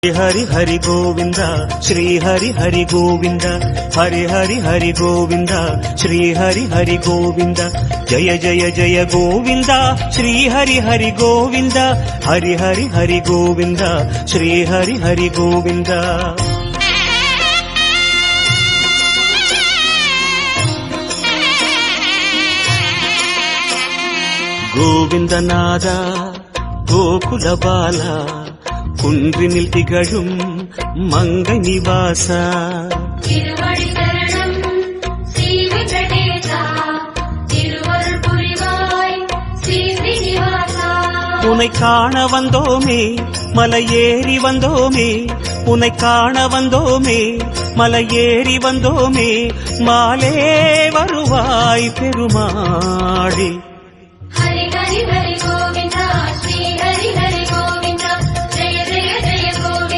हरि हरि गोविंद श्री हरि हरि गोविंद हरि हरि हरि गोविंद श्री हरि हरि गोविंद जय जय जय गोविंद श्री हरि हरि गोविंद हरि हरि हरि गोविंद श्री हरि हरि गोविंद गोविंद नादा गोकुल बाला குன்றினில் திகழும் மங்கை நிவாசா திருவடி சரணம் ஸ்ரீ வெங்கடேசா திருவருள் புரிவாய் ஸ்ரீ ஸ்ரீனிவாசா உன்னை காண வந்தோமே மலையேறி வந்தோமே உன்னை காண வந்தோமே மலையேறி வந்தோமே மாலே வருவாய் பெருமாளே